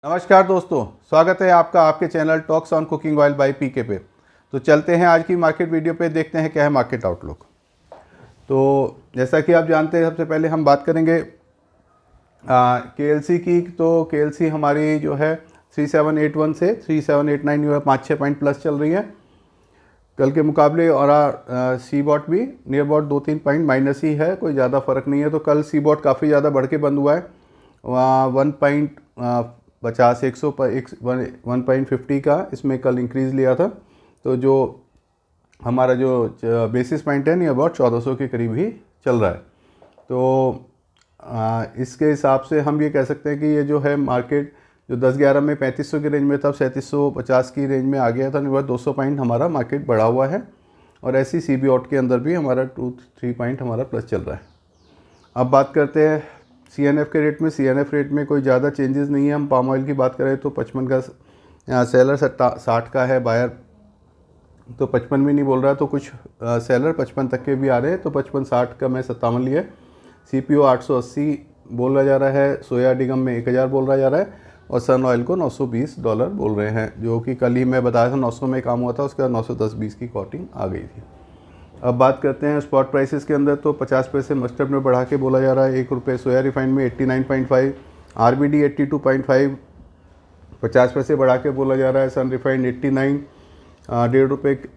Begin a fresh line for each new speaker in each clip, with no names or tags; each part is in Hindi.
नमस्कार दोस्तों, स्वागत है आपका आपके channel talks on cooking oil by PK पे। तो चलते हैं आज की मार्केट वीडियो पे, देखते हैं क्या है मार्केट आउटलुक। तो जैसा कि आप जानते हैं, सबसे पहले हम बात करेंगे केएलसी की। तो केएलसी हमारी जो है 3781 से 3789 जो है 5-6 पॉइंट प्लस चल रही है कल के मुकाबले। और सी बॉट भी नियर अबाउट 2-3 पॉइंट माइनस ही है, कोई ज़्यादा फ़र्क नहीं है। तो कल सी बॉट काफ़ी ज़्यादा बढ़ के बंद हुआ है, 1.50 का इसमें कल इंक्रीज़ लिया था। तो जो हमारा जो बेसिस पॉइंट है नहीं अबाउट 1400 के करीब ही चल रहा है। तो इसके हिसाब से हम ये कह सकते हैं कि ये जो है मार्केट जो 10-11 में 3500 की रेंज में था, 3750 की रेंज में आ गया था। नियर 200 पॉइंट हमारा मार्केट बढ़ा हुआ है। और ऐसी सी बी ऑट के अंदर भी हमारा 2-3 पॉइंट हमारा प्लस चल रहा है। अब बात करते हैं CNF के रेट में। CNF रेट में कोई ज़्यादा चेंजेस नहीं है। हम पाम ऑयल की बात करें तो 55 का सेलर 60 का है, बायर तो 55 भी नहीं बोल रहा है। तो कुछ सेलर 55 तक के भी आ रहे हैं। तो 55-60 का मैं 57 लिया। CPO 880 बोला जा रहा है, सोया डिगम में 1000 बोला जा रहा है, और सन ऑयल को $920 बोल रहे हैं, जो कि कल ही मैं बताया था 900 में काम हुआ था, उसके बाद 910-20 की कोटिंग आ गई थी। अब बात करते हैं स्पॉट प्राइसेस के अंदर। तो 50 पैसे मस्टर्ड में बढ़ा के बोला जा रहा है, ₹1 सोया रिफाइंड में 89.5, RBD 82.5, 50 पैसे बढ़ा के बोला जा रहा है। सन रिफाइंड 89, ₹1.5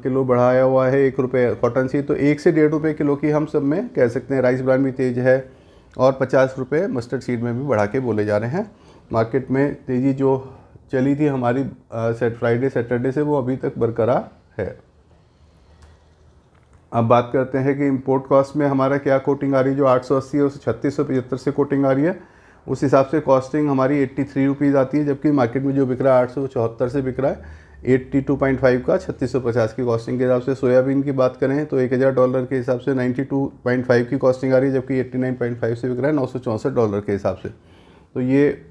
किलो बढ़ाया हुआ है, ₹1 कॉटन सी। तो 1 से ₹1.5 किलो की हम सब में कह सकते हैं। राइस ब्रांड भी तेज है, और ₹50 मस्टर्ड सीड में भी बढ़ा के बोले जा रहे हैं। मार्केट में तेज़ी जो चली थी हमारी फ्राइडे सैटरडे से, वो अभी तक बरकरार है। अब बात करते हैं कि इंपोर्ट कॉस्ट में हमारा क्या कोटिंग आ रही है। जो 880 है उसे 3675 से कोटिंग आ रही है। उस हिसाब से कॉस्टिंग हमारी ₹83 आती है, जबकि मार्केट में जो बिक रहा है 874 से बिक रहा है। 82.5 का 3650 की कॉस्टिंग के हिसाब से। सोयाबीन की बात करें तो $1000 के हिसाब से 92.5 की कॉस्टिंग आ रही है, जबकि 89.5 से बिक रहा है $964 के हिसाब से। तो ये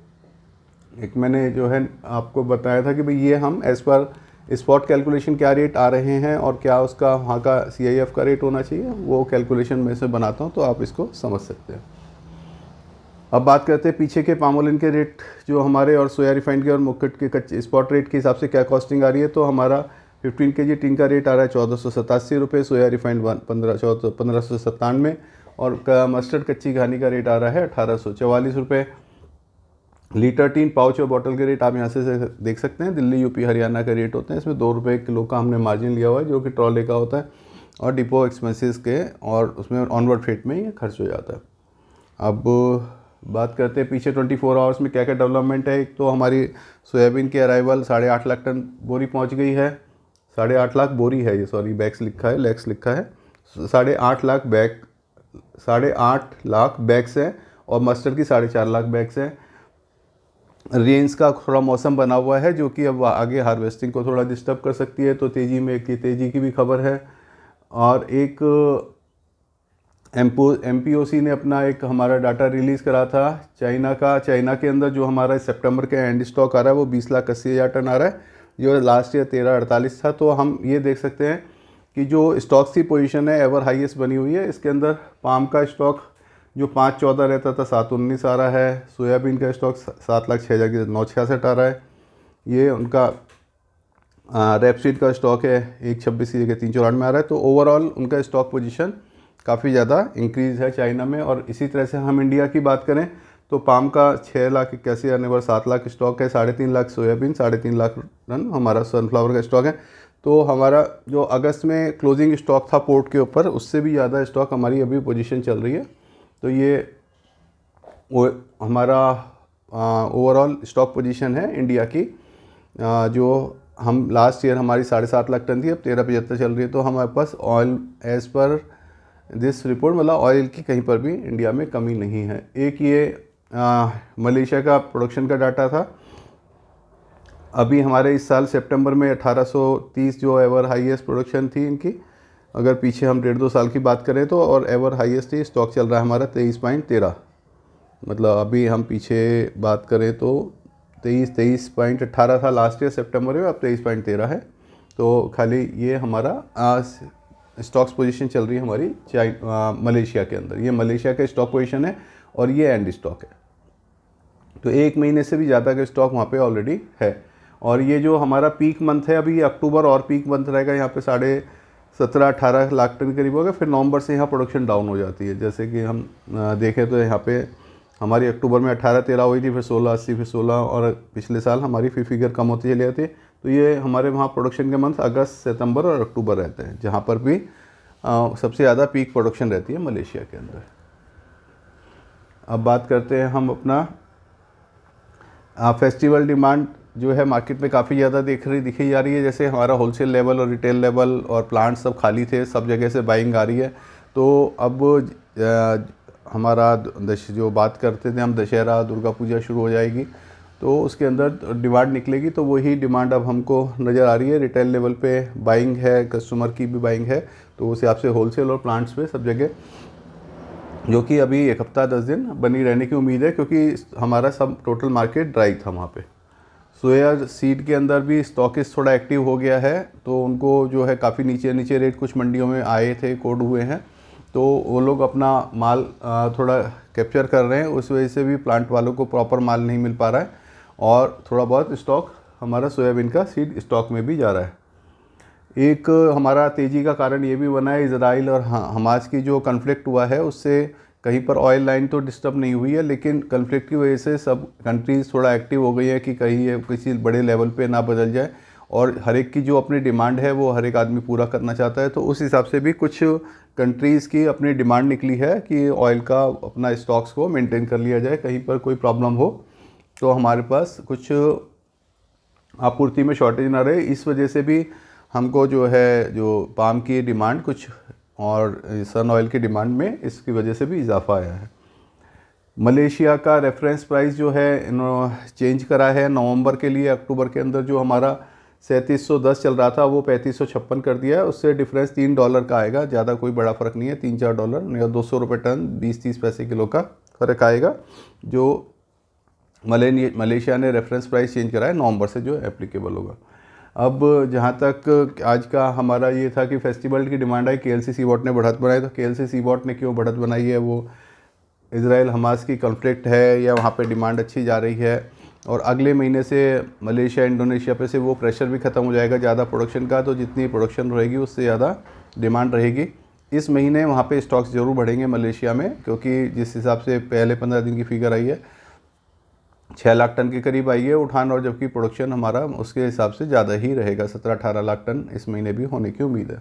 एक मैंने जो है आपको बताया था कि भाई ये हम एज़ पर स्पॉट कैलकुलेशन क्या रेट आ रहे हैं और क्या उसका वहाँ का CIF का रेट होना चाहिए, वो कैलकुलेशन में से बनाता हूँ, तो आप इसको समझ सकते हैं। अब बात करते हैं पीछे के पामोलिन के रेट, जो हमारे और सोया रिफाइंड के और मुक्कट के कच्चे स्पॉट रेट के हिसाब से क्या कॉस्टिंग आ रही है। तो हमारा 15 kg टिन का रेट आ रहा है ₹1487, सोया रिफाइंड 1597, और मस्टर्ड कच्ची घानी का रेट आ रहा है ₹1844 लीटर। टीन पाउच और बॉटल के रेट आप यहाँ से देख सकते हैं। दिल्ली, यूपी, हरियाणा के रेट होते हैं। इसमें ₹2 किलो का हमने मार्जिन लिया हुआ है, जो कि ट्रॉले का होता है, और डिपो एक्सपेंसेस के, और उसमें ऑनवर्ड फ्रेट में ये खर्च हो जाता है। अब बात करते हैं पीछे 24 आवर्स में क्या क्या डेवलपमेंट है। एक तो हमारी सोयाबीन की अराइवल 8.5 लाख टन बोरी पहुँच गई है। 8.5 लाख बोरी है ये, सॉरी बैग्स लिखा है, लैक्स लिखा है। 8.5 लाख बैग, 8.5 लाख बैग्स हैं, और मस्टर्ड की 4.5 लाख बैग्स हैं। रेंज का थोड़ा मौसम बना हुआ है, जो कि अब आगे हार्वेस्टिंग को थोड़ा डिस्टर्ब कर सकती है। तो तेज़ी की भी खबर है। और एक MPOC ने अपना एक हमारा डाटा रिलीज़ करा था चाइना का। चाइना के अंदर जो हमारा सितंबर के एंड स्टॉक आ रहा है वो 20,80,000 टन आ रहा है, जो लास्ट ईयर 1348 था। तो हम ये देख सकते हैं कि जो स्टॉक्स की पोजीशन है एवर हाईएस्ट बनी हुई है। इसके अंदर पाम का स्टॉक जो 514 रहता था 719 आ रहा है। सोयाबीन का स्टॉक 7,06,966 आ रहा है। ये उनका रेपसीड का स्टॉक है 126 की जगह 394 में आ रहा है। तो ओवरऑल उनका स्टॉक पोजीशन काफ़ी ज़्यादा इंक्रीज़ है चाइना में। और इसी तरह से हम इंडिया की बात करें तो पाम का 6,81,000 नेवर 7 लाख स्टॉक है। 3.5 लाख सोयाबीन, 3.5 लाख टन हमारा सनफ्लावर का स्टॉक है। तो हमारा जो अगस्त में क्लोजिंग स्टॉक था पोर्ट के ऊपर, उससे भी ज़्यादा स्टॉक हमारी अभी पोजीशन चल रही है। तो ये वो हमारा ओवरऑल स्टॉक पोजीशन है इंडिया की। जो हम लास्ट ईयर हमारी 7.5 लाख टन थी, अब 1375 चल रही है। तो हमारे पास oil as per this report, मतलब ऑयल की कहीं पर भी इंडिया में कमी नहीं है। एक ये मलेशिया का प्रोडक्शन का डाटा था। अभी हमारे इस साल सितंबर में 1830 जो एवर हाईएस्ट प्रोडक्शन थी इनकी। अगर पीछे हम 1.5-2 साल की बात करें तो, और एवर हाईएस्ट ही स्टॉक चल रहा है हमारा 23.13। मतलब अभी हम पीछे बात करें तो 23.18 था लास्ट ईयर सितंबर में, अब 23.13 है। तो खाली ये हमारा स्टॉक्स पोजीशन चल रही है हमारी मलेशिया के अंदर। ये मलेशिया का स्टॉक पोजीशन है, और ये एंड स्टॉक है। तो 1 महीने से भी ज़्यादा का स्टॉक वहाँ पे ऑलरेडी है। और ये जो हमारा पीक मंथ है, अभी अक्टूबर और पीक मंथ रहेगा, यहाँ पे 17-18 लाख टन करीब होगा। फिर नवंबर से यहाँ प्रोडक्शन डाउन हो जाती है। जैसे कि हम देखें तो यहाँ पे हमारी अक्टूबर में 18-13 हुई थी, फिर 16-80, फिर 16, और पिछले साल हमारी फिगर कम होती चली जाती है। तो ये हमारे वहाँ प्रोडक्शन के मंथ अगस्त, सितंबर और अक्टूबर रहते हैं, जहाँ पर भी सबसे ज़्यादा पीक प्रोडक्शन रहती है मलेशिया के अंदर। अब बात करते हैं हम अपना फेस्टिवल डिमांड जो है मार्केट में काफ़ी ज़्यादा दिखी जा रही है। जैसे हमारा होलसेल लेवल और रिटेल लेवल और प्लांट सब खाली थे, सब जगह से बाइंग आ रही है। तो अब हमारा जो बात करते थे हम, दशहरा, दुर्गा पूजा शुरू हो जाएगी, तो उसके अंदर डिमांड निकलेगी। तो वही डिमांड अब हमको नज़र आ रही है। रिटेल लेवल पे बाइंग है, कस्टमर की भी बाइंग है, तो उस हिसाब से होलसेल और प्लांट्स पे सब जगह, जो कि अभी 1 हफ्ता 10 दिन बनी रहने की उम्मीद है, क्योंकि हमारा सब टोटल मार्केट ड्राई था वहाँ पे। सोया सीड के अंदर भी स्टॉकिस्ट थोड़ा एक्टिव हो गया है, तो उनको जो है काफ़ी नीचे रेट कुछ मंडियों में आए थे, कोड हुए हैं, तो वो लोग अपना माल थोड़ा कैप्चर कर रहे हैं। उस वजह से भी प्लांट वालों को प्रॉपर माल नहीं मिल पा रहा है, और थोड़ा बहुत स्टॉक हमारा सोयाबीन का सीड स्टॉक में भी जा रहा है। एक हमारा तेज़ी का कारण ये भी बना है, इजराइल और हमास की जो कन्फ्लिक्ट हुआ है, उससे कहीं पर ऑयल लाइन तो डिस्टर्ब नहीं हुई है, लेकिन कन्फ्लिक्ट की वजह से सब कंट्रीज़ थोड़ा एक्टिव हो गई है कि कहीं ये किसी बड़े लेवल पे ना बदल जाए, और हर एक की जो अपनी डिमांड है वो हर एक आदमी पूरा करना चाहता है। तो उस हिसाब से भी कुछ कंट्रीज़ की अपनी डिमांड निकली है कि ऑयल का अपना स्टॉक्स को मेंटेन कर लिया जाए, कहीं पर कोई प्रॉब्लम हो तो हमारे पास कुछ आपूर्ति में शॉर्टेज ना रहे। इस वजह से भी हमको जो है जो पाम की डिमांड कुछ और सन ऑयल की डिमांड में इसकी वजह से भी इजाफा आया है। मलेशिया का रेफरेंस प्राइस जो है इन्होंने चेंज करा है नवंबर के लिए। अक्टूबर के अंदर जो हमारा 3710 चल रहा था वो 3556 कर दिया है। उससे डिफरेंस $3 का आएगा, ज़्यादा कोई बड़ा फ़र्क नहीं है, $3-4 या 200 रुपये टन 20-30 पैसे किलो का फ़र्क आएगा। जो मलेशिया ने रेफरेंस प्राइस चेंज करा है नवंबर से, जो एप्लीकेबल होगा। अब जहाँ तक आज का हमारा ये था कि फेस्टिवल की डिमांड आई, KLC सीबॉट ने बढ़त बनाई। तो KLC सीबॉट ने क्यों बढ़त बनाई है, वो इजराइल हमास की कॉन्फ्लिक्ट है या वहाँ पे डिमांड अच्छी जा रही है, और अगले महीने से मलेशिया इंडोनेशिया पे से वो प्रेशर भी ख़त्म हो जाएगा ज़्यादा प्रोडक्शन का। तो जितनी प्रोडक्शन रहेगी उससे ज़्यादा डिमांड रहेगी। इस महीने वहाँ पे स्टॉक्स ज़रूर बढ़ेंगे मलेशिया में, क्योंकि जिस हिसाब से पहले 15 दिन की फिगर आई है 6 लाख टन के करीब आई है उठान, और जबकि प्रोडक्शन हमारा उसके हिसाब से ज़्यादा ही रहेगा, 17-18 लाख टन इस महीने भी होने की उम्मीद है।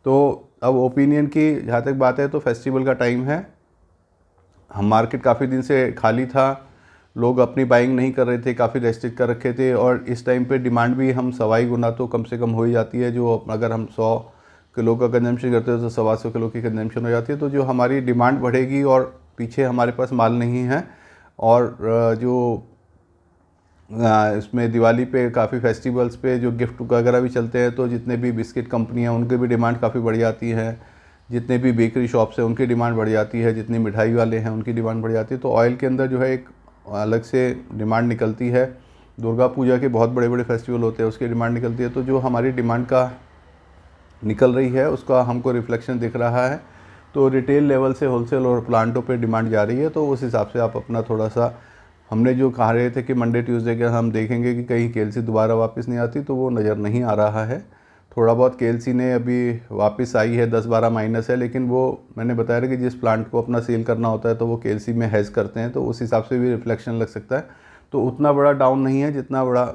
तो अब ओपिनियन की जहाँ तक बात है, तो फेस्टिवल का टाइम है, हम मार्केट काफ़ी दिन से खाली था, लोग अपनी बाइंग नहीं कर रहे थे, काफ़ी रेस्ट्रिक्ट कर रखे थे, और इस टाइम पे डिमांड भी हम 1.25 गुना तो कम से कम हो ही जाती है। जो अगर हम 100 किलो का कंजम्पशन करते हैं तो 125 किलो की कंजम्पशन हो जाती है। तो जो हमारी डिमांड बढ़ेगी, और पीछे हमारे पास माल नहीं है, और जो इसमें दिवाली पे काफ़ी फेस्टिवल्स पे जो गिफ्ट वगैरह भी चलते हैं, तो जितने भी बिस्किट कंपनियां उनकी भी डिमांड काफ़ी बढ़ जाती है, जितने भी बेकरी शॉप्स हैं उनकी डिमांड बढ़ जाती है, जितने मिठाई वाले हैं उनकी डिमांड बढ़ जाती है। तो ऑयल के अंदर जो है एक अलग से डिमांड निकलती है। दुर्गा पूजा के बहुत बड़े बड़े फेस्टिवल होते हैं, उसकी डिमांड निकलती है। तो जो हमारी डिमांड का निकल रही है उसका हमको रिफ्लेक्शन दिख रहा है। तो रिटेल लेवल से होलसेल और प्लांटों पे डिमांड जा रही है। तो उस हिसाब से आप अपना थोड़ा सा, हमने जो कहा रहे थे कि मंडे ट्यूसडे के हम देखेंगे कि कहीं KLC दोबारा वापस नहीं आती, तो वो नज़र नहीं आ रहा है। थोड़ा बहुत KLC ने अभी वापस आई है, 10-12 माइनस है, लेकिन वो मैंने बताया कि जिस प्लांट को अपना सेल करना होता है तो वो KLC में हेज करते हैं, तो उस हिसाब से भी रिफ्लेक्शन लग सकता है। तो उतना बड़ा डाउन नहीं है जितना बड़ा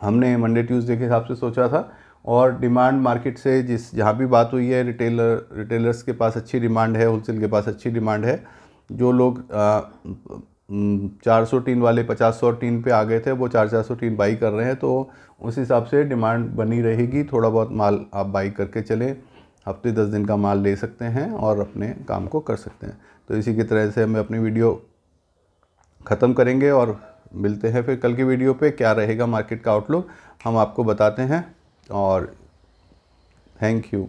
हमने मंडे ट्यूसडे के हिसाब से सोचा था। और डिमांड मार्केट से जहाँ भी बात हुई है, रिटेलर्स के पास अच्छी डिमांड है, होलसेल के पास अच्छी डिमांड है। जो लोग 400 टीन वाले 50-100 टीन पे आ गए थे, वो 400 टीन बाई कर रहे हैं। तो उस हिसाब से डिमांड बनी रहेगी। थोड़ा बहुत माल आप बाई करके चलें, हफ्ते 10 दिन का माल ले सकते हैं और अपने काम को कर सकते हैं। तो इसी की तरह से हमें अपनी वीडियो ख़त्म करेंगे, और मिलते हैं फिर कल की वीडियो पे। क्या रहेगा मार्केट का आउटलुक हम आपको बताते हैं, और थैंक यू।